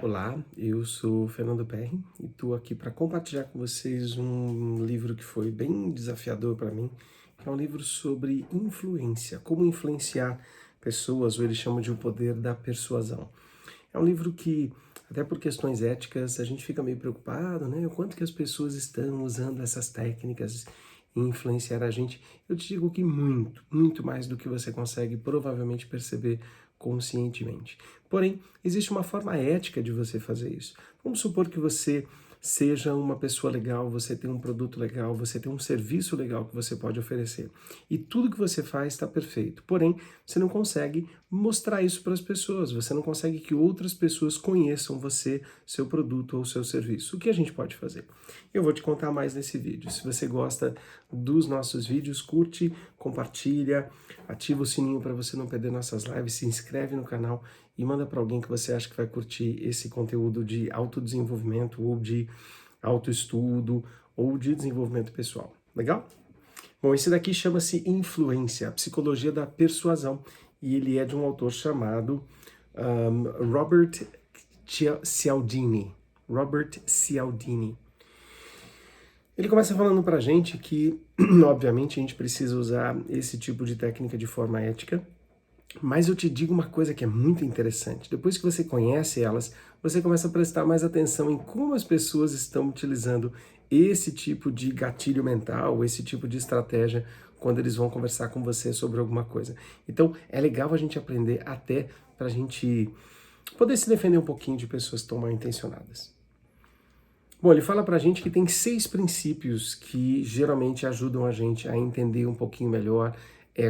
Olá, eu sou Fernando Perry e estou aqui para compartilhar com vocês um livro que foi bem desafiador para mim, que é um livro sobre influência, como influenciar pessoas, ou eles chamam de O Poder da Persuasão. É um livro que, até por questões éticas, a gente fica meio preocupado, né? O quanto que as pessoas estão usando essas técnicas em influenciar a gente. Eu te digo que muito, muito mais do que você consegue provavelmente perceber conscientemente. Porém, existe uma forma ética de você fazer isso. Vamos supor que você seja uma pessoa legal, você tem um produto legal, você tem um serviço legal que você pode oferecer. E tudo que você faz está perfeito. Porém, você não consegue mostrar isso para as pessoas, você não consegue que outras pessoas conheçam você, seu produto ou seu serviço. O que a gente pode fazer? Eu vou te contar mais nesse vídeo. Se você gosta dos nossos vídeos, curte, compartilha, ativa o sininho para você não perder nossas lives, se inscreve no canal e manda para alguém que você acha que vai curtir esse conteúdo de autodesenvolvimento ou de autoestudo ou de desenvolvimento pessoal. Legal? Bom, esse daqui chama-se Influência, a Psicologia da Persuasão, e ele é de um autor chamado Robert Cialdini. Robert Cialdini. Ele começa falando pra gente que, obviamente, a gente precisa usar esse tipo de técnica de forma ética, mas eu te digo uma coisa que é muito interessante. Depois que você conhece elas, você começa a prestar mais atenção em como as pessoas estão utilizando esse tipo de gatilho mental, esse tipo de estratégia quando eles vão conversar com você sobre alguma coisa. Então, é legal a gente aprender até pra gente poder se defender um pouquinho de pessoas tão mal intencionadas. Bom, ele fala pra gente que tem 6 princípios que geralmente ajudam a gente a entender um pouquinho melhor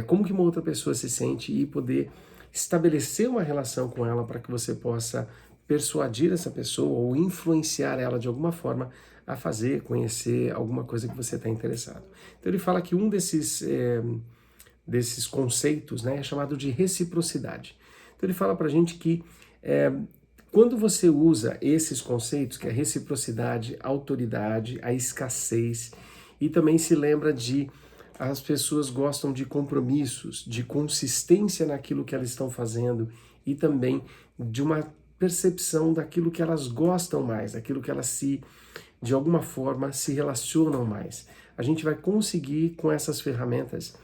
como que uma outra pessoa se sente e poder estabelecer uma relação com ela para que você possa persuadir essa pessoa ou influenciar ela de alguma forma a fazer, conhecer alguma coisa que você está interessado. Então ele fala que um desses conceitos, né, é chamado de reciprocidade. Então ele fala pra gente que quando você usa esses conceitos, que é reciprocidade, autoridade, a escassez, e também se lembra de as pessoas gostam de compromissos, de consistência naquilo que elas estão fazendo e também de uma percepção daquilo que elas gostam mais, daquilo que elas de alguma forma, se relacionam mais. A gente vai conseguir, com essas ferramentas,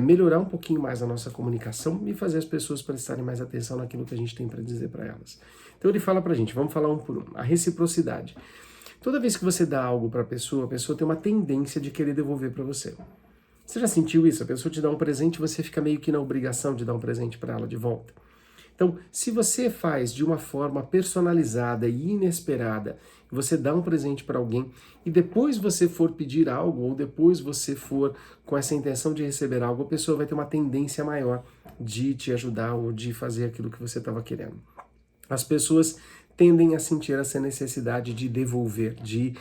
melhorar um pouquinho mais a nossa comunicação e fazer as pessoas prestarem mais atenção naquilo que a gente tem para dizer para elas. Então ele fala para a gente, vamos falar um por um, a reciprocidade. Toda vez que você dá algo para a pessoa tem uma tendência de querer devolver para você. Você já sentiu isso? A pessoa te dá um presente e você fica meio que na obrigação de dar um presente para ela de volta. Então, se você faz de uma forma personalizada e inesperada, você dá um presente para alguém e depois você for pedir algo ou depois você for com essa intenção de receber algo, a pessoa vai ter uma tendência maior de te ajudar ou de fazer aquilo que você estava querendo. As pessoas tendem a sentir essa necessidade de devolver, de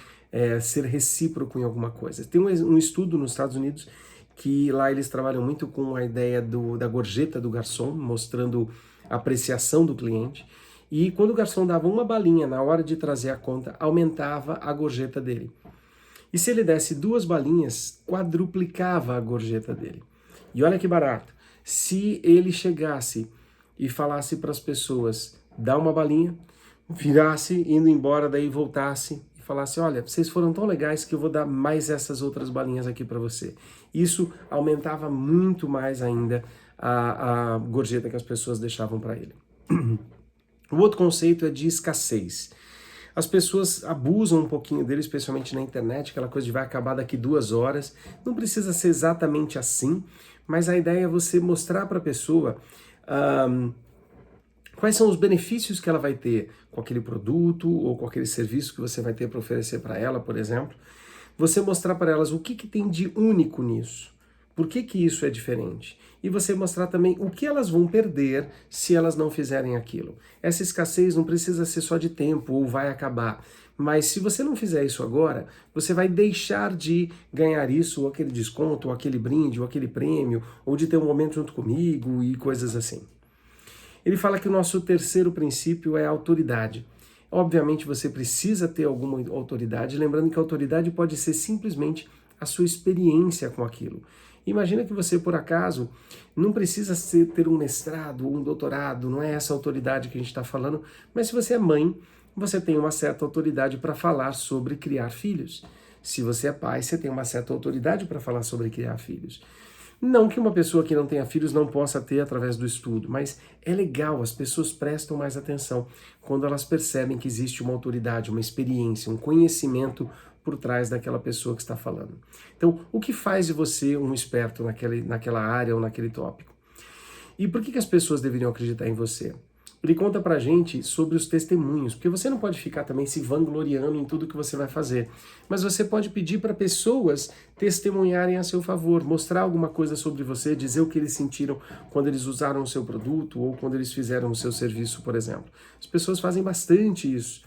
ser recíproco em alguma coisa. Tem um estudo nos Estados Unidos que lá eles trabalham muito com a ideia da gorjeta do garçom, mostrando a apreciação do cliente. E quando o garçom dava uma balinha na hora de trazer a conta, aumentava a gorjeta dele. E se ele desse 2 balinhas, quadruplicava a gorjeta dele. E olha que barato. Se ele chegasse e falasse para as pessoas, dá uma balinha, virasse, indo embora, daí voltasse e falasse, olha, vocês foram tão legais que eu vou dar mais essas outras balinhas aqui para você. Isso aumentava muito mais ainda a gorjeta que as pessoas deixavam para ele. O outro conceito é de escassez. As pessoas abusam um pouquinho dele, especialmente na internet, aquela coisa de vai acabar daqui 2 horas. Não precisa ser exatamente assim, mas a ideia é você mostrar para a pessoa quais são os benefícios que ela vai ter com aquele produto ou com aquele serviço que você vai ter para oferecer para ela, por exemplo. Você mostrar para elas o que tem de único nisso. Por que isso é diferente? E você mostrar também o que elas vão perder se elas não fizerem aquilo. Essa escassez não precisa ser só de tempo ou vai acabar. Mas se você não fizer isso agora, você vai deixar de ganhar isso, ou aquele desconto, ou aquele brinde, ou aquele prêmio, ou de ter um momento junto comigo e coisas assim. Ele fala que o nosso terceiro princípio é a autoridade. Obviamente você precisa ter alguma autoridade, lembrando que a autoridade pode ser simplesmente a sua experiência com aquilo. Imagina que você, por acaso, não precisa ter um mestrado ou um doutorado, não é essa autoridade que a gente está falando, mas se você é mãe, você tem uma certa autoridade para falar sobre criar filhos. Se você é pai, você tem uma certa autoridade para falar sobre criar filhos. Não que uma pessoa que não tenha filhos não possa ter através do estudo, mas é legal, as pessoas prestam mais atenção quando elas percebem que existe uma autoridade, uma experiência, um conhecimento por trás daquela pessoa que está falando. Então, o que faz de você um esperto naquela área ou naquele tópico? E por que as pessoas deveriam acreditar em você? Ele conta pra gente sobre os testemunhos, porque você não pode ficar também se vangloriando em tudo que você vai fazer, mas você pode pedir para pessoas testemunharem a seu favor, mostrar alguma coisa sobre você, dizer o que eles sentiram quando eles usaram o seu produto ou quando eles fizeram o seu serviço, por exemplo. As pessoas fazem bastante isso.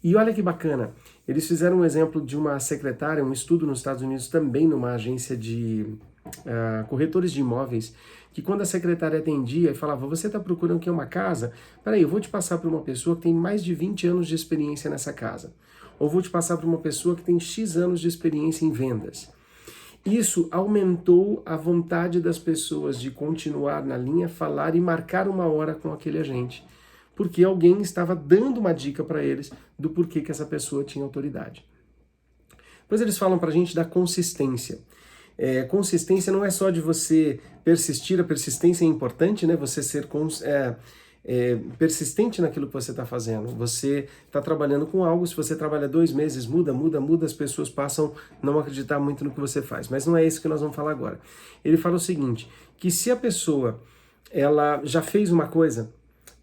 E olha que bacana, eles fizeram um exemplo de uma secretária, um estudo nos Estados Unidos também numa agência de corretores de imóveis, que quando a secretária atendia e falava, você está procurando aqui uma casa? Peraí, eu vou te passar para uma pessoa que tem mais de 20 anos de experiência nessa casa. Ou vou te passar para uma pessoa que tem X anos de experiência em vendas. Isso aumentou a vontade das pessoas de continuar na linha, falar e marcar uma hora com aquele agente. Porque alguém estava dando uma dica para eles do porquê que essa pessoa tinha autoridade. Depois eles falam para a gente da consistência. Consistência não é só de você persistir, a persistência é importante, né? Você ser persistente naquilo que você está fazendo. Você está trabalhando com algo, se você trabalha 2 meses, muda, as pessoas passam a não acreditar muito no que você faz. Mas não é isso que nós vamos falar agora. Ele fala o seguinte, que se a pessoa ela já fez uma coisa,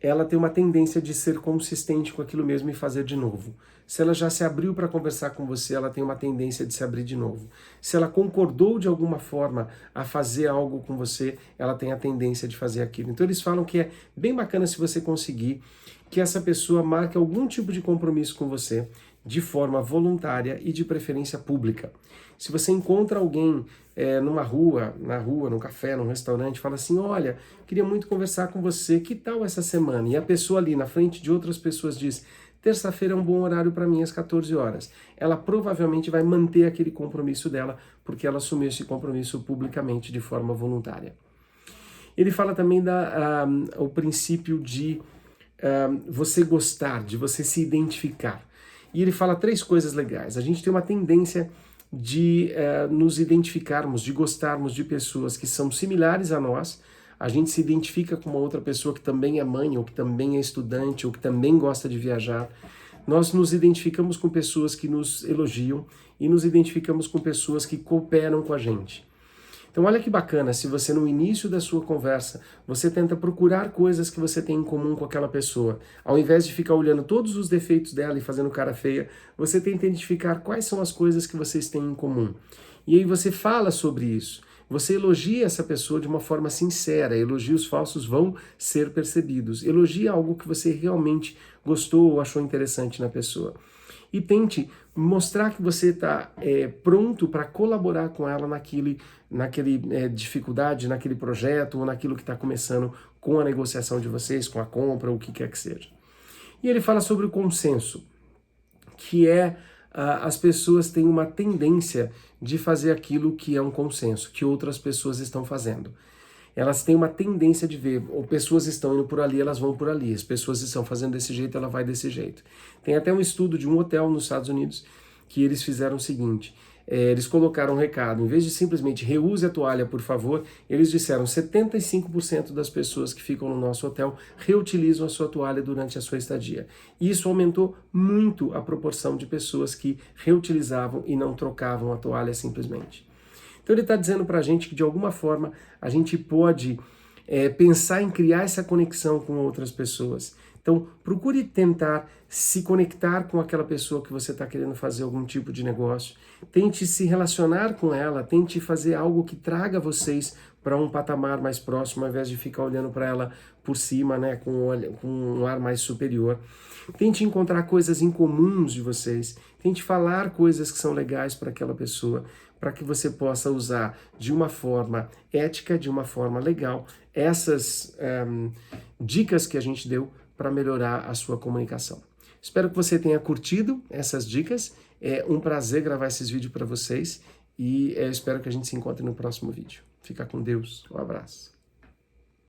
ela tem uma tendência de ser consistente com aquilo mesmo e fazer de novo. Se ela já se abriu para conversar com você, ela tem uma tendência de se abrir de novo. Se ela concordou de alguma forma a fazer algo com você, ela tem a tendência de fazer aquilo. Então eles falam que é bem bacana se você conseguir que essa pessoa marque algum tipo de compromisso com você de forma voluntária e de preferência pública. Se você encontra alguém na rua, num café, num restaurante, fala assim, olha, queria muito conversar com você, que tal essa semana? E a pessoa ali na frente de outras pessoas diz, terça-feira é um bom horário para mim às 14 horas. Ela provavelmente vai manter aquele compromisso dela, porque ela assumiu esse compromisso publicamente de forma voluntária. Ele fala também o princípio de você gostar, de você se identificar. E ele fala 3 coisas legais. A gente tem uma tendência de nos identificarmos, de gostarmos de pessoas que são similares a nós. A gente se identifica com uma outra pessoa que também é mãe, ou que também é estudante, ou que também gosta de viajar. Nós nos identificamos com pessoas que nos elogiam e nos identificamos com pessoas que cooperam com a gente. Então olha que bacana, se você no início da sua conversa, você tenta procurar coisas que você tem em comum com aquela pessoa. Ao invés de ficar olhando todos os defeitos dela e fazendo cara feia, você tenta identificar quais são as coisas que vocês têm em comum. E aí você fala sobre isso. Você elogia essa pessoa de uma forma sincera, elogios falsos vão ser percebidos. Elogie algo que você realmente gostou ou achou interessante na pessoa. E tente mostrar que você está pronto para colaborar com ela naquele dificuldade, naquele projeto ou naquilo que está começando com a negociação de vocês, com a compra, ou o que quer que seja. E ele fala sobre o consenso, que as pessoas têm uma tendência de fazer aquilo que é um consenso, que outras pessoas estão fazendo. Elas têm uma tendência de ver, ou pessoas estão indo por ali, elas vão por ali, as pessoas estão fazendo desse jeito, ela vai desse jeito. Tem até um estudo de um hotel nos Estados Unidos que eles fizeram o seguinte, eles colocaram um recado, em vez de simplesmente reuse a toalha, por favor, eles disseram 75% das pessoas que ficam no nosso hotel reutilizam a sua toalha durante a sua estadia. E isso aumentou muito a proporção de pessoas que reutilizavam e não trocavam a toalha simplesmente. Então ele está dizendo para a gente que de alguma forma a gente pode pensar em criar essa conexão com outras pessoas. Então procure tentar se conectar com aquela pessoa que você está querendo fazer algum tipo de negócio. Tente se relacionar com ela, tente fazer algo que traga vocês para um patamar mais próximo, ao invés de ficar olhando para ela por cima, né, com um ar mais superior. Tente encontrar coisas incomuns de vocês, tente falar coisas que são legais para aquela pessoa, para que você possa usar de uma forma ética, de uma forma legal, essas dicas que a gente deu para melhorar a sua comunicação. Espero que você tenha curtido essas dicas. É um prazer gravar esses vídeos para vocês e espero que a gente se encontre no próximo vídeo. Fica com Deus, um abraço.